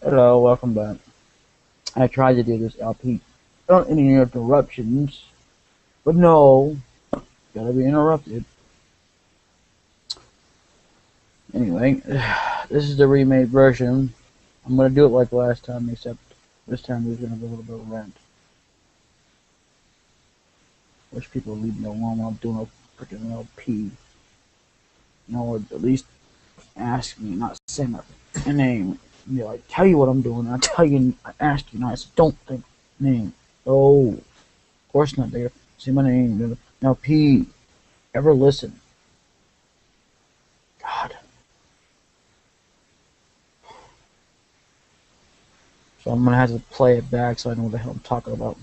Hello, welcome back. I tried to do this LP without any interruptions, but no, gotta be interrupted. Anyway, this is the remade version. I'm gonna do it like last time, except this time there's gonna be a little bit of rant. Wish people would leave me alone while I'm doing a freaking LP. You know, or at least ask me, not say my name. You know, I tell you what I'm doing. I tell you, I ask you, and I said, don't think name. Oh, of course not. There. Say my name. Now, P. Ever listen? God. So I'm gonna have to play it back so I know what the hell I'm talking about.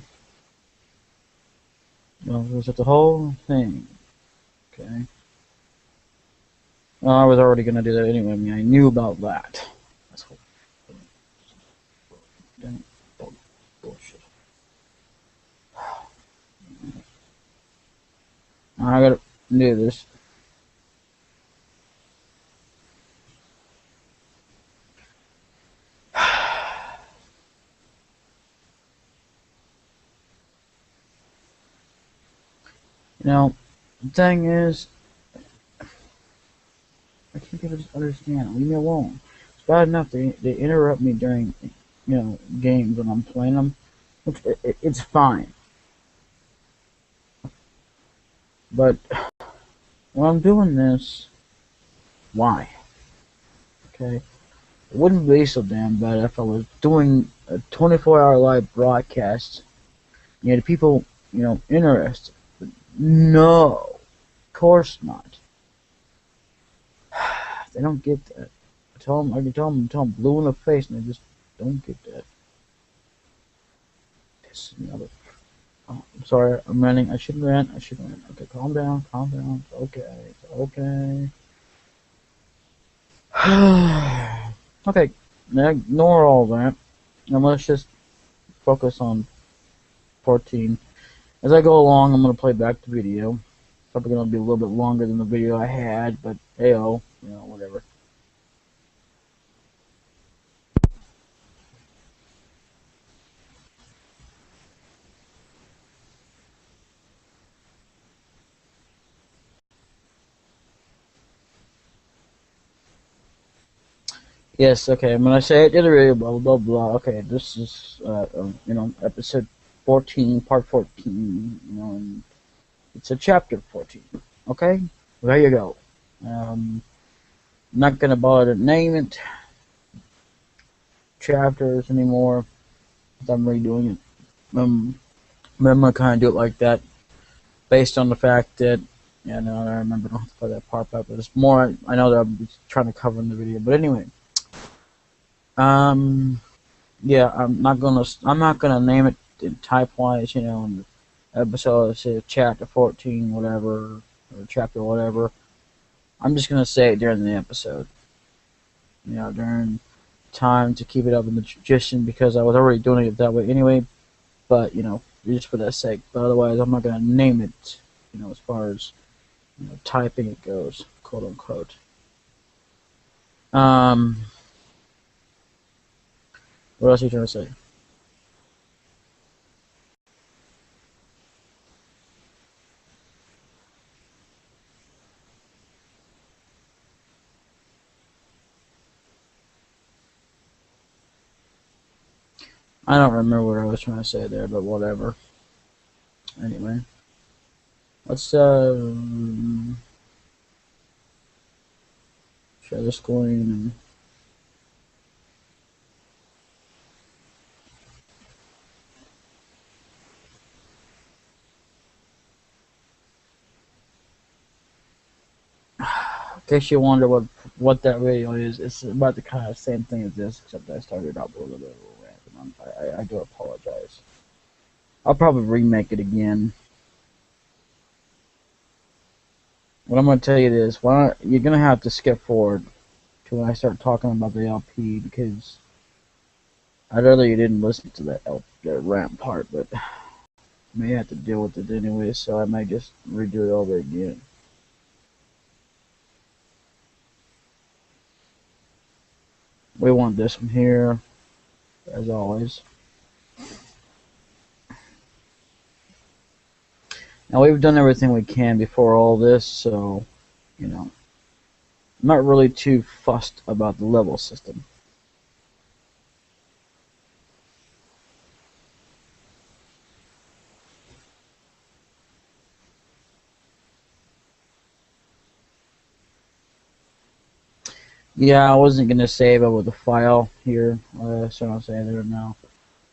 No, was it the whole thing? Okay. Well, I was already gonna do that anyway. I mean, I knew about that. That's whole bullshit. I gotta do this. You know, the thing is, I can't get to understand. Leave me alone. It's bad enough they interrupt me during, games when I'm playing them. It's fine. But when I'm doing this, why? Okay? It wouldn't be so damn bad if I was doing a 24-hour live broadcast. The people, interested. But no, of course not. They don't get that. I can tell them blue in the face, and they just don't get that. Pisses me off. Oh, I'm sorry, I'm ranting. I shouldn't rant. Okay, calm down. It's okay. Okay, now ignore all that. And let's just focus on 14. As I go along, I'm going to play back the video. Probably going to be a little bit longer than the video I had, but hey-oh, whatever. Yes, okay, when I say it, blah, blah, blah. Okay, this is, episode 14, part 14, and it's a chapter 14. Okay? There you go. I'm not going to bother to name it chapters anymore. I'm redoing it. I'm going to kind of do it like that, based on the fact that, I remember not to play that part back, but it's more, I know that I'm trying to cover in the video, but anyway. Yeah, I'm not gonna name it type-wise, in the episode, say chapter 14, whatever, or chapter whatever. I'm just gonna say it during the episode. During time to keep it up in the tradition, because I was already doing it that way anyway. But just for that sake. But otherwise, I'm not gonna name it. As far as typing it goes, quote unquote. What else are you trying to say? I don't remember what I was trying to say there, but whatever. Anyway, let's share the screen and in case you wonder what that video is, it's about the kind of same thing as this, except I started out with a little bit of a rant. I do apologize. I'll probably remake it again. What I'm going to tell you is, you're going to have to skip forward to when I start talking about the LP, because I'd rather you didn't listen to that rant part, but I may have to deal with it anyway, so I might just redo it over again. We want this one here. as always. Now we've done everything we can before all this, so you know, I'm not really too fussed about the level system. Yeah, I wasn't gonna save over the file here. So I'm saying there now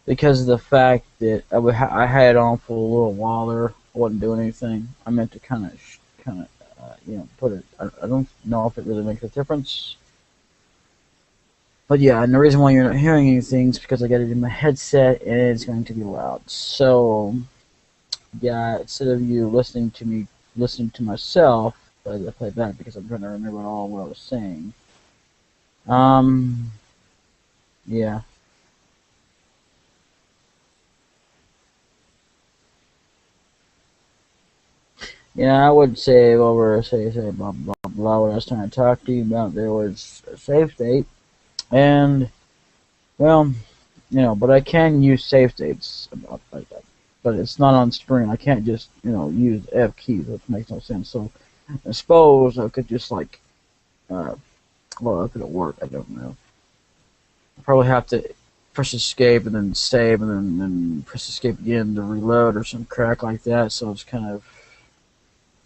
because of the fact that I had it on for a little while there. I wasn't doing anything. I meant to kind of put it. I don't know if it really makes a difference. But yeah, and the reason why you're not hearing anything is because I got it in my headset and it's going to be loud. So yeah, instead of you listening to me, listening to myself as I play back because I'm trying to remember all what I was saying. Um, yeah. Yeah, I would say over say blah blah blah. What I was trying to talk to you about there was a save state, and well, but I can use save states about like that, but it's not on screen. I can't just use F keys, which makes no sense. So I suppose I could just like, well, if it'll work, I don't know. I probably have to press escape and then save and then press escape again to reload or some crack like that. So it's kind of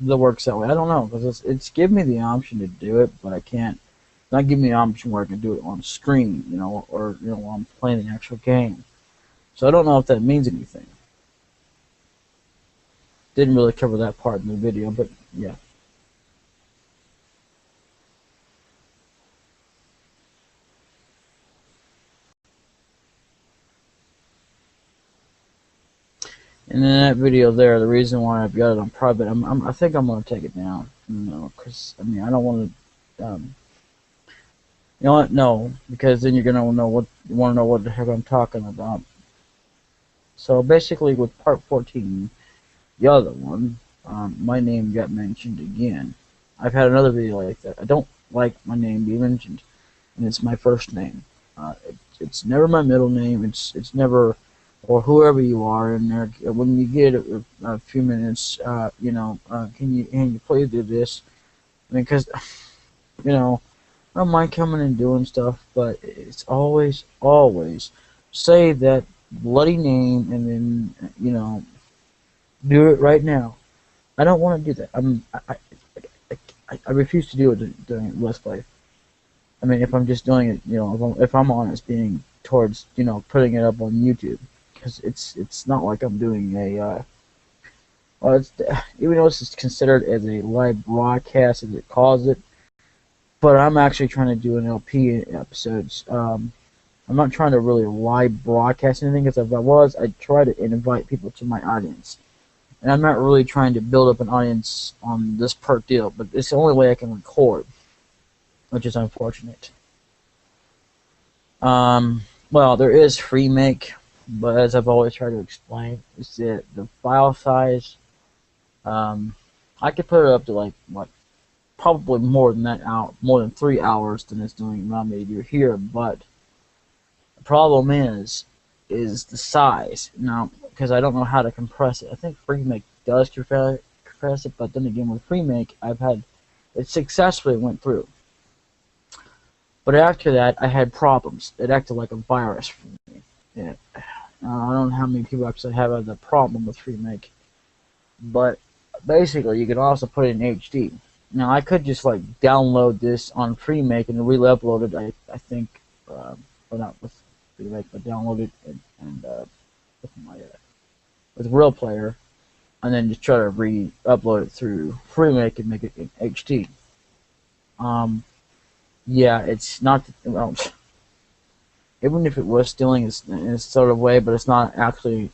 that works that way. I don't know because it's giving me the option to do it, but I can't. It's not giving me an option where I can do it on screen, or while I'm playing the actual game. So I don't know if that means anything. Didn't really cover that part in the video, but yeah. And in that video there, the reason why I've got it on private, I think I'm gonna take it down. Because I mean I don't want to. You know what? No, because then you're gonna know what you want to know what the heck I'm talking about. So basically, with part 14, the other one, my name got mentioned again. I've had another video like that. I don't like my name being mentioned, and it's my first name. It's never my middle name. It's never, or whoever you are in there. When you get a few minutes, can you please do this? I mean, because you know, I don't mind coming and doing stuff, but it's always say that bloody name and then do it right now. I don't want to do that. I refuse to do it during Let's Play. I mean, if I'm just doing it, if I'm honest, being towards putting it up on YouTube, because it's not like I'm doing well, it's even though it's considered as a live broadcast as it calls it, but I'm actually trying to do an LP episodes. I'm not trying to really live broadcast anything, because if I was, I'd try to invite people to my audience. And I'm not really trying to build up an audience on this part deal, but it's the only way I can record, which is unfortunate. Well, there is FreeMake, but as I've always tried to explain, it's the file size. I could put it up to like what, probably more than that out, more than 3 hours than it's doing around me to do here. But the problem is the size. Now, because I don't know how to compress it. I think FreeMake does compress it, but then again, with FreeMake, it successfully went through. But after that, I had problems. It acted like a virus for me. Yeah. I don't know how many people actually have the problem with FreeMake. But basically, you can also put it in HD. Now, I could just like download this on FreeMake and re-upload it. I think, well, not with FreeMake, but download it with Real Player, and then just try to re-upload it through FreeMake and make it in HD. Yeah, it's not. Well, even if it was stealing in a sort of way, but it's not actually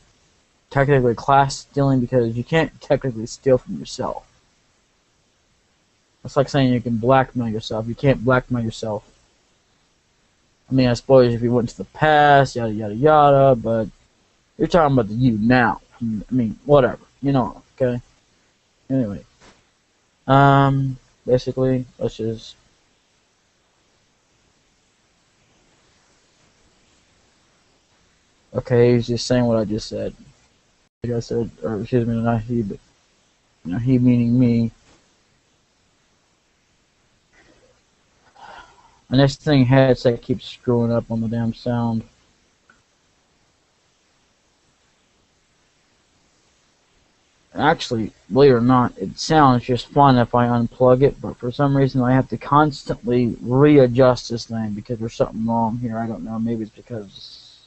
technically class stealing, because you can't technically steal from yourself. It's like saying you can blackmail yourself. You can't blackmail yourself. I mean, I suppose if you went to the past, yada yada yada, but you're talking about the you now. I mean, whatever. Okay? Anyway. Basically, let's just... Okay, he's just saying what I just said. Like I said, or excuse me, not he, but he meaning me. And this thing headset keeps screwing up on the damn sound. Actually, believe it or not, it sounds just fine if I unplug it, but for some reason I have to constantly readjust this thing because there's something wrong here. I don't know. Maybe it's because,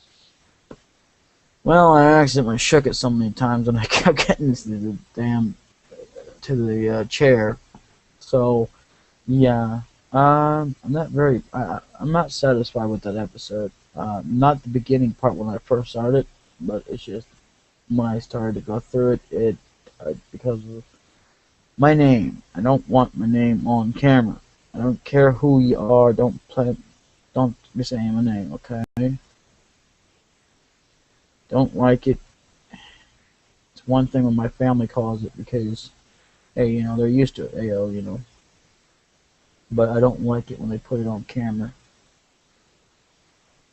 well, I accidentally shook it so many times and I kept getting to the damn chair. So, yeah, I'm not satisfied with that episode. Not the beginning part when I first started, but it's just when I started to go through it, because of my name. I don't want my name on camera. I don't care who you are. Don't be saying my name, okay? Don't like it. It's one thing when my family calls it because, hey, they're used to it. Ayo. But I don't like it when they put it on camera.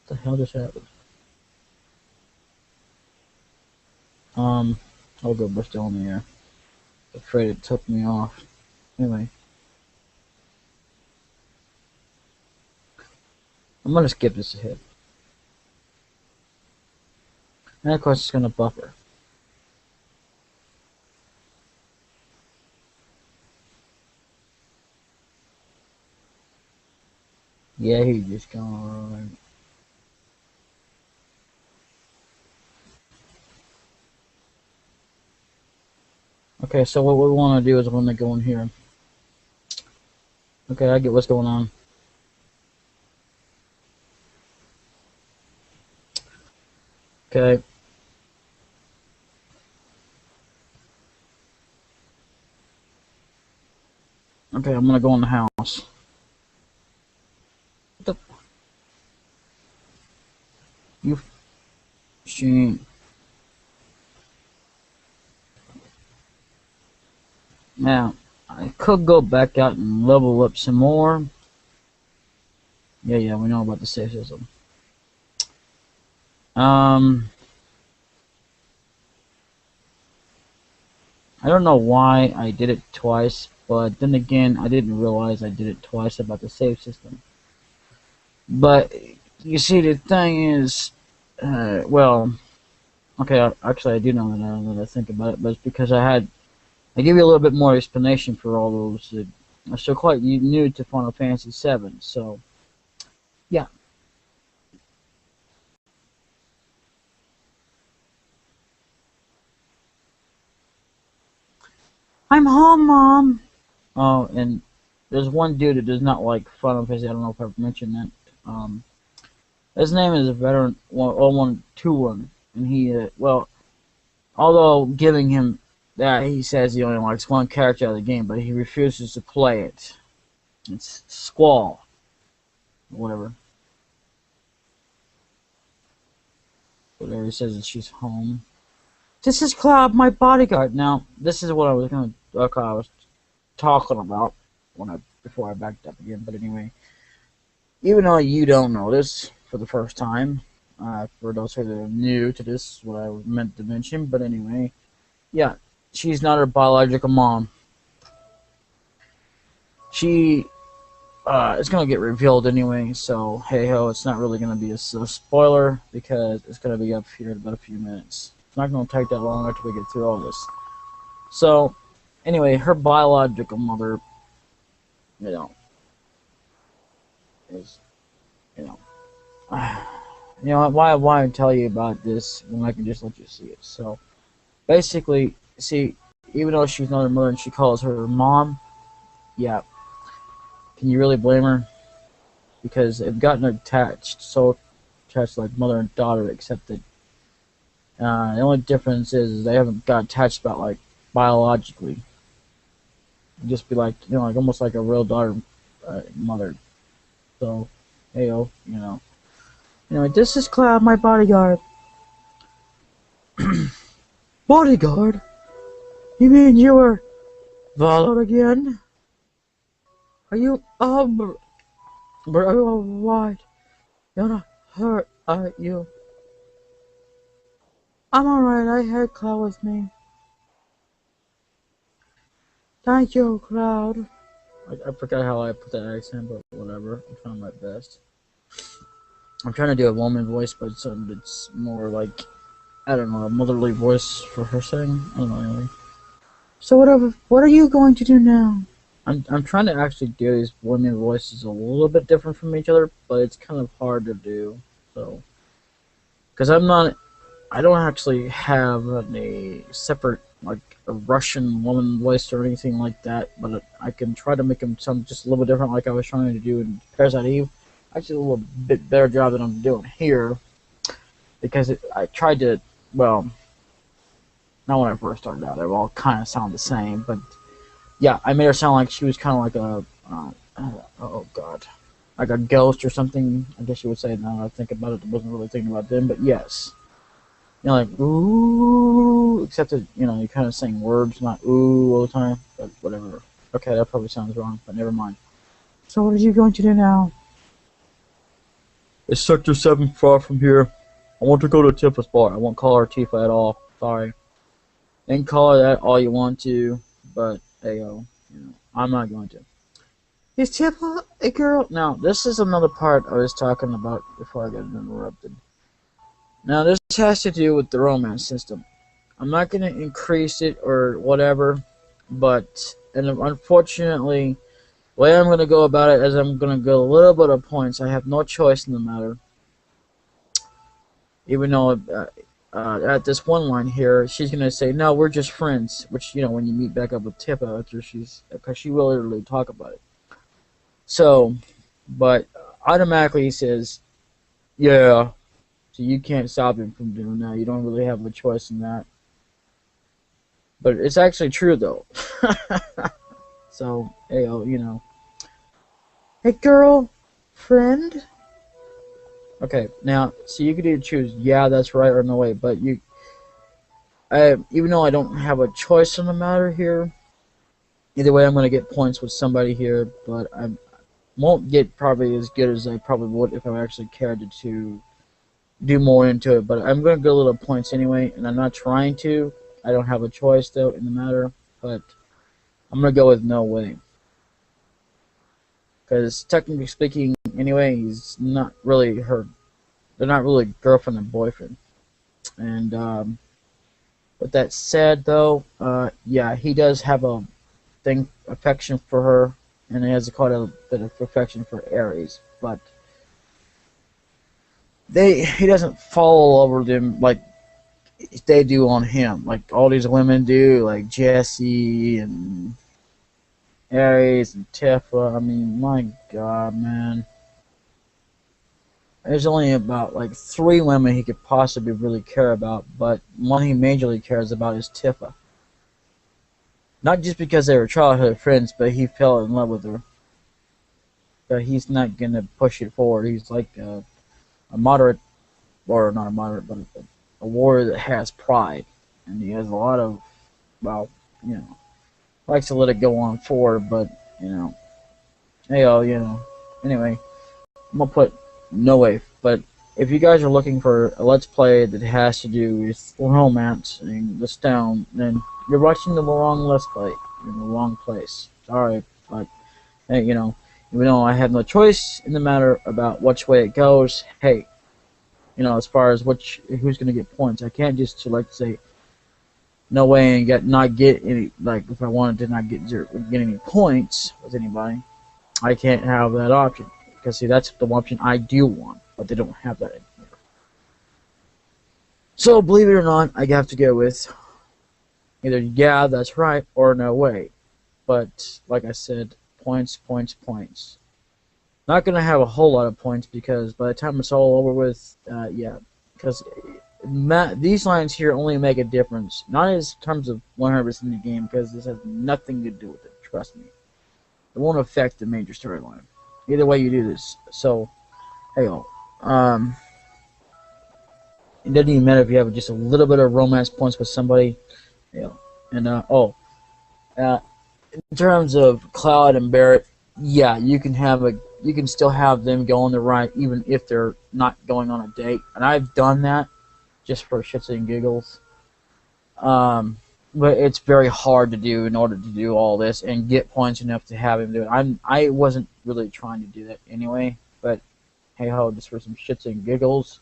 What the hell just happened? I'll go we're still in the air. Afraid it took me off. Anyway. I'm gonna skip this ahead. And of course it's gonna buffer. Yeah, he just gone. Okay, so what we want to do is we're going to go in here. Okay, I get what's going on. Okay. Okay, I'm going to go in the house. What the? You machine. Now, I could go back out and level up some more. Yeah, we know about the save system. I don't know why I did it twice, but then again, I didn't realize I did it twice about the save system. But, you see, the thing is, well, okay, actually I do know that now that I think about it, but it's because I give you a little bit more explanation for all those that are still quite new to Final Fantasy 7, so, yeah. I'm home, Mom! Oh, and there's one dude that does not like Final Fantasy. I don't know if I've mentioned that. His name is a veteran 0121, and he, well, although giving him that, he says he only likes one character out of the game, but he refuses to play it. It's Squall. Whatever. Whatever he says that she's home. This is Cloud, my bodyguard. Now, this is what I was talking about before I backed up again. But anyway, even though you don't know this for the first time, for those that are new to this, what I meant to mention. But anyway, yeah, she's not her biological mom. She it's gonna get revealed anyway. So hey ho, it's not really gonna be a spoiler because it's gonna be up here in about a few minutes. It's not going to take that long after we get through all this. So, anyway, her biological mother, is, why tell you about this when I can just let you see it? So, basically, see, even though she's not her mother and she calls her mom, yeah, can you really blame her? Because they've gotten attached like mother and daughter, except that the only difference is they haven't got attached about like biologically. Just be like like almost like a real daughter, mother. So, heyo, Anyway, this is Cloud, my bodyguard. Bodyguard? You mean you were followed again? Are you bro? Why? You're not hurt, are you? I'm alright, I had Cloud with me. Thank you, Cloud. I forgot how I put that accent, but whatever. I'm trying my best. I'm trying to do a woman voice, but it's more like, I don't know, a motherly voice for her saying. I don't know, anyway. So what are you going to do now? I'm trying to actually do these women voices a little bit different from each other, but it's kind of hard to do. So, because I don't actually have a separate, like, a Russian woman voice or anything like that, but I can try to make them sound just a little bit different, like I was trying to do in Parasite Eve. Actually, a little bit better job than I'm doing here, because I tried to, well, not when I first started out. They all kind of sound the same, but yeah, I made her sound like she was kind of like a, oh god, like a ghost or something. I guess you would say. Now that I think about it, I wasn't really thinking about them, but yes. You know, like, ooh, except that, you know, you're kind of saying words, not ooh all the time, but whatever. Okay, that probably sounds wrong, but never mind. So what are you going to do now? It's Sector 7 far from here. I want to go to Tifa's bar. I won't call her Tifa at all. Sorry. You can call her that all you want to, but, hey, you know, I'm not going to. Is Tifa a girl? Now, this is another part I was talking about before I got interrupted. Now, this has to do with the romance system. I'm not going to increase it or whatever, but, and unfortunately, the way I'm going to go about it is I'm going to go a little bit of points. I have no choice in the matter. Even though at this one line here, she's going to say, no, we're just friends, which, you know, when you meet back up with Tifa after because she will literally talk about it. So, but automatically he says, yeah. So you can't stop him from doing that. You don't really have a choice in that. But it's actually true, though. So, hey, you know. Hey, girl, friend? Okay, now, so you could either choose, yeah, that's right, or no way. But even though I don't have a choice in the matter here, either way, I'm going to get points with somebody here. But I won't get probably as good as I probably would if I actually cared to do more into it, but I'm going to get a little points anyway, and I'm not trying to. I don't have a choice, though, in the matter, but I'm going to go with no way. Because, technically speaking, anyway, he's not really her. They're not really girlfriend and boyfriend. And, with that said, though, yeah, he does have a affection for her, and he has quite a bit of affection for Ares, but he doesn't fall all over them like they do on him, like all these women do, like Jessie and Ares and Tifa. I mean, my god, man. There's only about like 3 women he could possibly really care about, but one he majorly cares about is Tifa. Not just because they were childhood friends, but he fell in love with her. But he's not gonna push it forward. He's like a moderate, or not a moderate, but a warrior that has pride, and he has a lot of, well, you know, likes to let it go on forward, but, you know, hey, you know, anyway, I'm gonna put no way. But if you guys are looking for a Let's Play that has to do with romance and the stone, then you're watching the wrong Let's Play. You're in the wrong place. Sorry, but, hey, you know, even though I have no choice in the matter about which way it goes, hey, you know, as far as who's going to get points, I can't just select, say, no way and not get any, like, if I wanted to not get any points with anybody, I can't have that option. Because, see, that's the option I do want, but they don't have that in here. So, believe it or not, I have to go with either, yeah, that's right, or no way. But, like I said, points, points, points. Not going to have a whole lot of points because by the time it's all over with, yeah, because these lines here only make a difference. Not in terms of 100% in the game, because this has nothing to do with it, trust me. It won't affect the major storyline. Either way you do this. So, hey, it doesn't even matter if you have just a little bit of romance points with somebody. And, in terms of Cloud and Barrett, yeah, you can still have them go on the ride even if they're not going on a date. And I've done that. just for shits and giggles. But it's very hard to do in order to do all this and get points enough to have him do it. I wasn't really trying to do that anyway, but hey ho, just for some shits and giggles.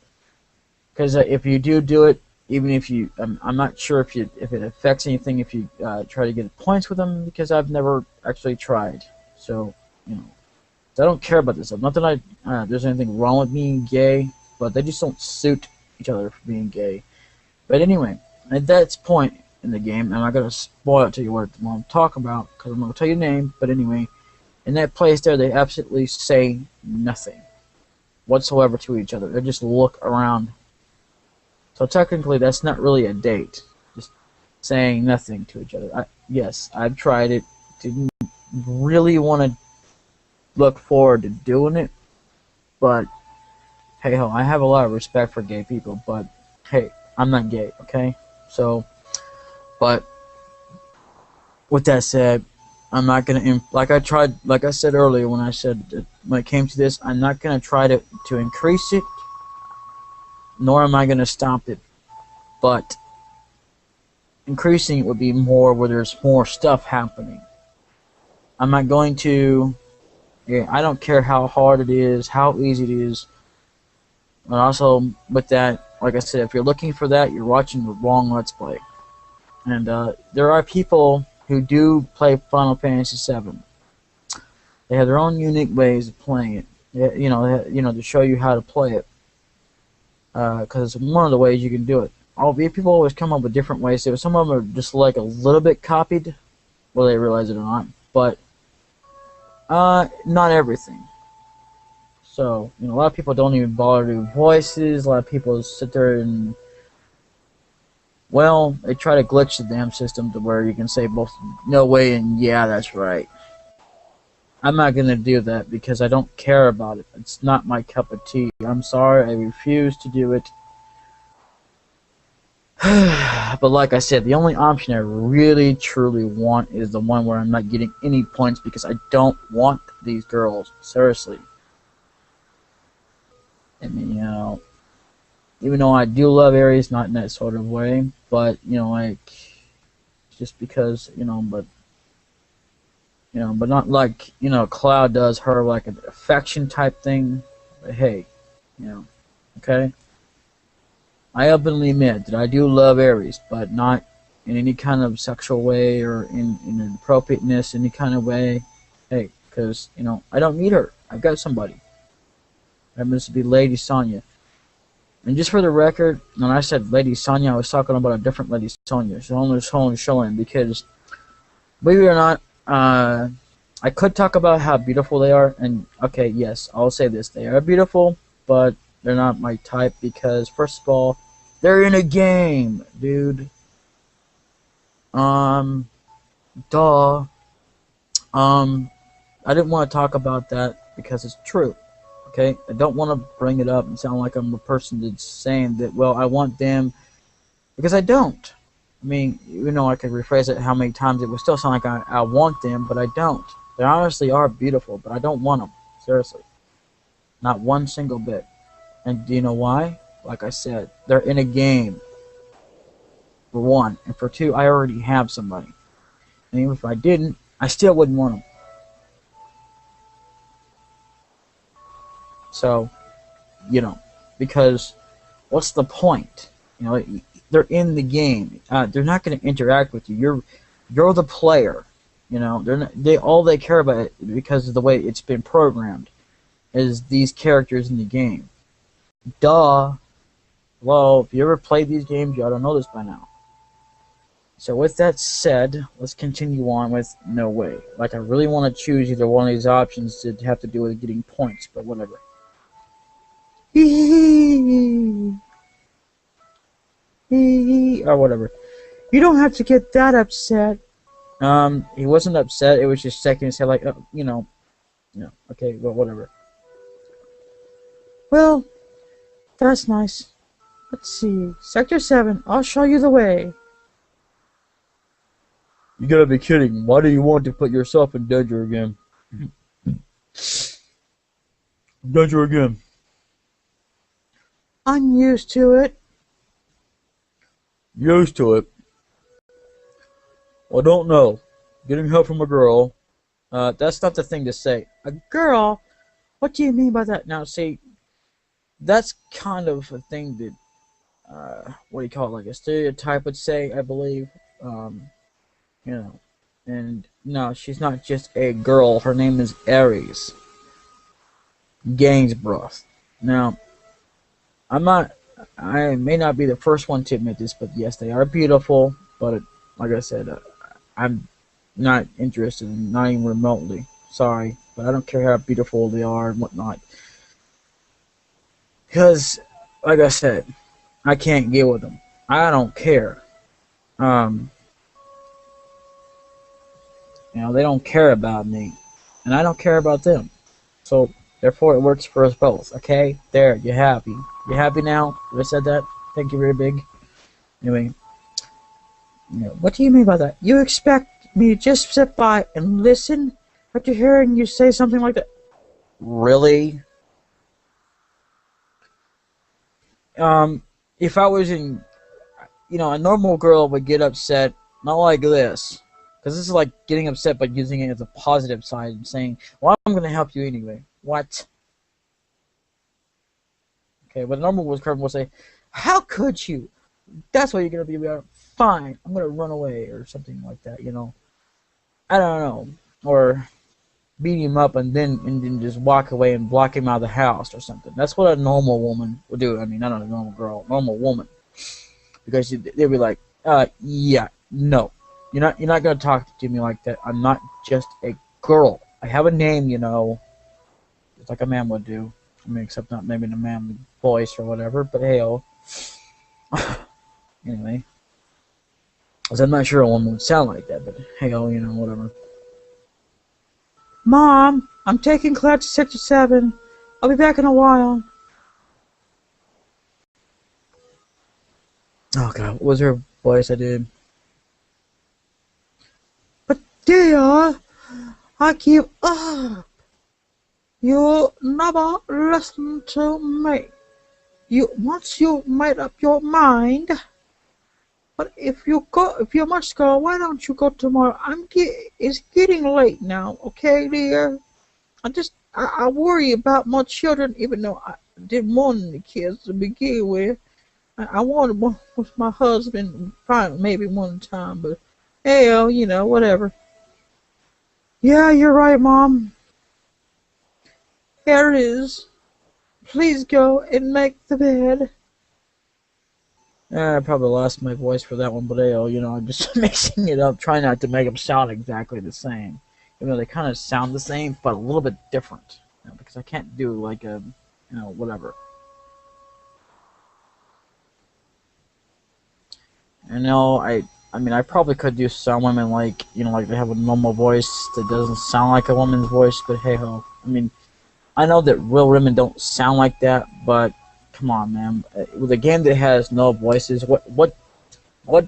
Because if you do it, even if you, I'm not sure if it affects anything if you try to get points with them, because I've never actually tried. So I don't care about this stuff. Not that there's anything wrong with being gay, but they just don't suit each other for being gay. But anyway, at that point in the game, I'm not gonna spoil it to you what I'm talking about, because I'm gonna tell you the name. But anyway, in that place there, they absolutely say nothing whatsoever to each other. They just look around. So technically, that's not really a date. Just saying nothing to each other. Yes, I've tried it. Didn't really want to look forward to doing it, but hey ho, I have a lot of respect for gay people. But hey, I'm not gay, okay? So, but with that said, I'm not gonna like I said earlier when I said that when it came to this, I'm not gonna try to increase it, nor am I gonna stop it. But increasing it would be more where there's more stuff happening. I'm not going to. Yeah, I don't care how hard it is, how easy it is. And also with that, like I said, if you're looking for that, you're watching the wrong Let's Play. And there are people who do play Final Fantasy 7. They have their own unique ways of playing it. To show you how to play it. Because it's one of the ways you can do it. People always come up with different ways to do it. Some of them are just like a little bit copied, whether they realize it or not. But not everything. So, a lot of people don't even bother to do voices. A lot of people sit there and, well, they try to glitch the damn system to where you can say both no way and yeah, that's right. I'm not going to do that because I don't care about it. It's not my cup of tea. I'm sorry, I refuse to do it. But like I said, the only option I really truly want is the one where I'm not getting any points because I don't want these girls. Seriously. I mean, even though I do love Aries, not in that sort of way, but, just because, but not like, Cloud does her, like an affection type thing. But hey, okay? I openly admit that I do love Aries, but not in any kind of sexual way or in inappropriateness, any kind of way. Hey, because, I don't need her. I've got somebody. Happens to be Lady Sonya. And just for the record, when I said Lady Sonya, I was talking about a different Lady Sonya. So I'm just showing because, believe it or not, I could talk about how beautiful they are. And, okay, yes, I'll say this. They are beautiful, but they're not my type because, first of all, they're in a game, dude. Duh. I didn't want to talk about that because it's true. Okay, I don't want to bring it up and sound like I'm a person that's saying that, well, I want them, because I don't. I mean, I could rephrase it how many times, it would still sound like I want them, but I don't. They honestly are beautiful, but I don't want them. Seriously. Not one single bit. And do you know why? Like I said, they're in a game. For one. And for two, I already have somebody. And even if I didn't, I still wouldn't want them. So, because what's the point? They're in the game. They're not going to interact with you. You're the player. All they care about it, because of the way it's been programmed, is these characters in the game. Duh. Well, if you ever played these games, you ought to know this by now. So with that said, let's continue on with no way. Like, I really want to choose either one of these options to have to do with getting points, but whatever. Or whatever. You don't have to get that upset. He wasn't upset. It was just shaking his head like, okay, well, whatever. Well, that's nice. Let's see. Sector 7, I'll show you the way. You gotta be kidding. Why do you want to put yourself in danger again? Danger again. I'm used to it. used to it. Well, I don't know. Getting help from a girl. That's not the thing to say. A girl? What do you mean by that? Now, see, that's kind of a thing that, what do you call it, like a stereotype would say, I believe. You know, and no, she's not just a girl. Her name is Aries Gainsborough. Now, I may not be the first one to admit this, but yes, they are beautiful. But like I said, I'm not interested in, not even remotely. Sorry, but I don't care how beautiful they are and whatnot. Because, like I said, I can't get with them. I don't care. They don't care about me, and I don't care about them. So, therefore, it works for us both. Okay? There, you're happy. You happy now? Did I said that? Thank you very big. Anyway, what do you mean by that? You expect me to just sit by and listen after hearing you say something like that? Really? If I was in, a normal girl would get upset, not like this. Because this is like getting upset by using it as a positive side and saying, well, I'm going to help you anyway. What? Okay, but a normal person will say, how could you? That's what you're going to be about. Fine, I'm going to run away or something like that, I don't know. Or beat him up and then just walk away and block him out of the house or something. That's what a normal woman would do. I mean, not a normal girl, normal woman. Because they'd be like, yeah, no. You're not gonna talk to me like that. I'm not just a girl. I have a name, just like a man would do. I mean, except not maybe in a manly voice or whatever. But hey, anyway, because I'm not sure a woman would sound like that. But hey, whatever. Mom, I'm taking Claire to Sector 7. I'll be back in a while. Oh God, what was her voice I did? But dear, I give up. You never listen to me. Once you made up your mind. But if you must go, why don't you go tomorrow? It's getting late now, okay, dear? I worry about my children, even though I didn't want any kids to begin with. I wanted one with my husband, probably maybe one time, but hell, whatever. Yeah, you're right, Mom. Here it is. Please go and make the bed. I probably lost my voice for that one, but I'm just mixing it up, trying not to make them sound exactly the same. Even though they kind of sound the same, but a little bit different. Because I can't do like a, whatever. I mean, I probably could do some women like they have a normal voice that doesn't sound like a woman's voice, but hey ho. I mean, I know that real women don't sound like that, but come on, man. With a game that has no voices, what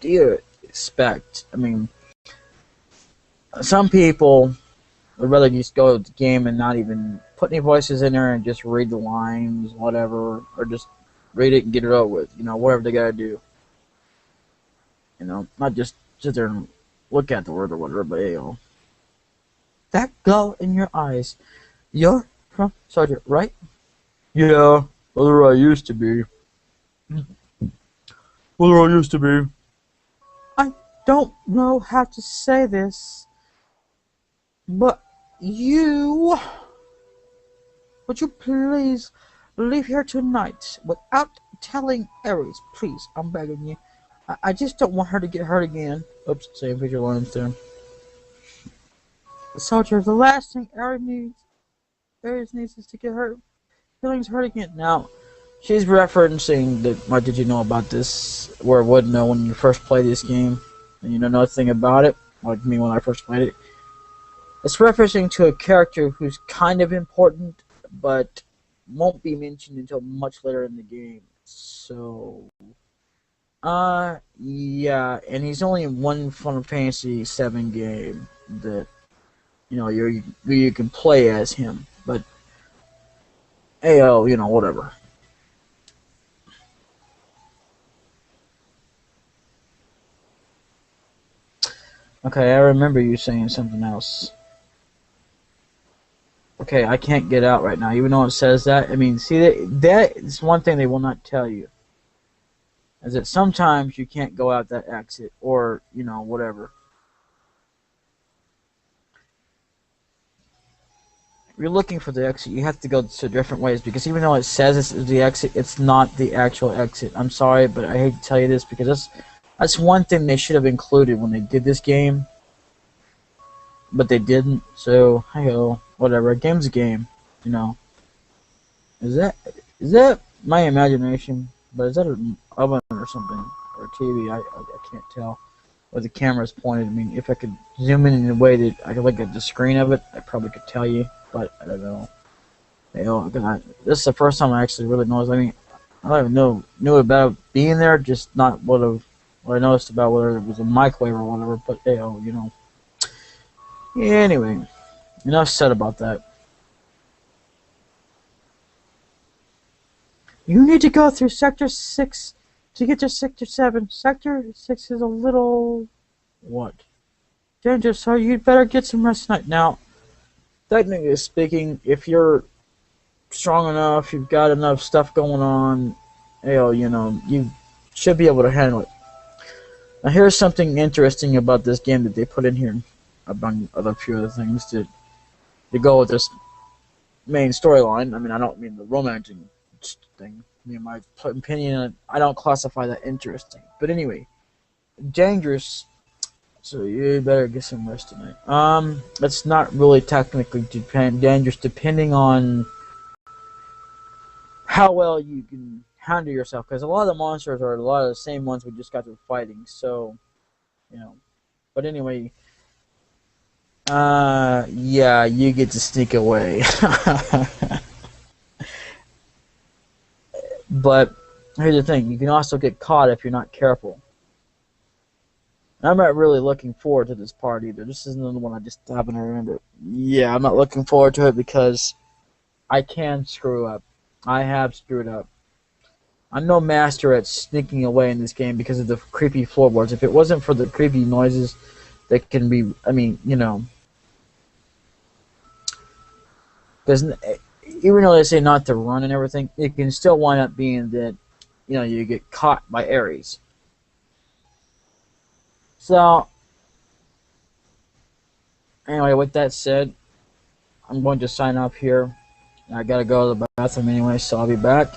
do you expect? I mean, some people would rather just go to the game and not even put any voices in there and just read the lines, whatever, or just read it and get it over with. Whatever they gotta do. Not just sit there and look at the word or whatever, but that glow in your eyes. You're from Sergeant, right? Yeah, whether I used to be. Whether I used to be. I don't know how to say this, but would you please leave here tonight without telling Aries? Please, I'm begging you. I just don't want her to get hurt again. Oops, same picture lines there. Soldier, the last thing Aries needs is to get her feelings hurt again. Now, she's referencing that. What did you know about this? Or would know when you first play this game, and you know nothing about it, like me when I first played it. It's referencing to a character who's kind of important, but won't be mentioned until much later in the game. So. Yeah, and he's only in one Final Fantasy 7 game that, you can play as him, but, whatever. Okay, I remember you saying something else. Okay, I can't get out right now, even though it says that. I mean, see, that is one thing they will not tell you. Is that sometimes you can't go out that exit, or, you know, whatever. If you're looking for the exit, you have to go to different ways, because even though it says it's the exit, it's not the actual exit. I'm sorry, but I hate to tell you this, because that's one thing they should have included when they did this game, but they didn't. So, hey-ho, whatever. A game's a game, you know. Is that my imagination? But is that an oven or something, or a TV? I can't tell. Or the camera's pointed. I mean, if I could zoom in a way that I could look at the screen of it, I probably could tell you. But I don't know. You know, this is the first time I actually really noticed. I mean, I don't even knew about being there, just not what I noticed about whether it was a microwave or whatever. But hey, you know. Yeah, anyway, enough said about that. You need to go through Sector 6 to get to Sector 7. Sector 6 is a little... what? Dangerous, so you'd better get some rest tonight. Now, technically speaking, if you're strong enough, you've got enough stuff going on, you know, you should be able to handle it. Now, here's something interesting about this game that they put in here, among other few other things, to go with this main storyline. I mean, I don't mean the romancing thing. I mean, my opinion, I don't classify that interesting. But anyway, dangerous, so you better get some rest tonight. It's not really technically dangerous, depending on how well you can handle yourself, because a lot of the monsters are a lot of the same ones we just got through fighting, so, you know. But anyway, yeah, you get to sneak away. But here's the thing, you can also get caught if you're not careful. I'm not really looking forward to this part either. This is another one I just happen to remember. Yeah, I'm not looking forward to it because I can screw up. I have screwed up. I'm no master at sneaking away in this game because of the creepy floorboards. If it wasn't for the creepy noises that can be, I mean, you know, because even though they say not to run and everything, it can still wind up being that, you know, you get caught by Ares. So, anyway, with that said, I'm going to sign off here. I gotta go to the bathroom anyway, so I'll be back.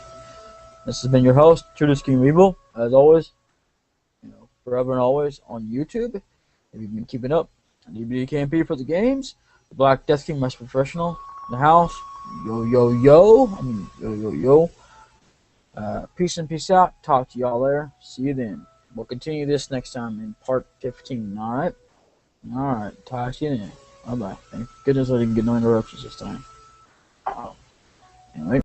This has been your host, Judas King of Evil, as always, you know, forever and always on YouTube. If you've been keeping up, DBDKMP for the games, the Black Death King, most professional, in the house, yo. Peace and peace out. Talk to y'all later. See you then. We'll continue this next time in part 15, alright? Alright, talk to you then. Bye-bye. Thank goodness I didn't get no interruptions this time. Anyway.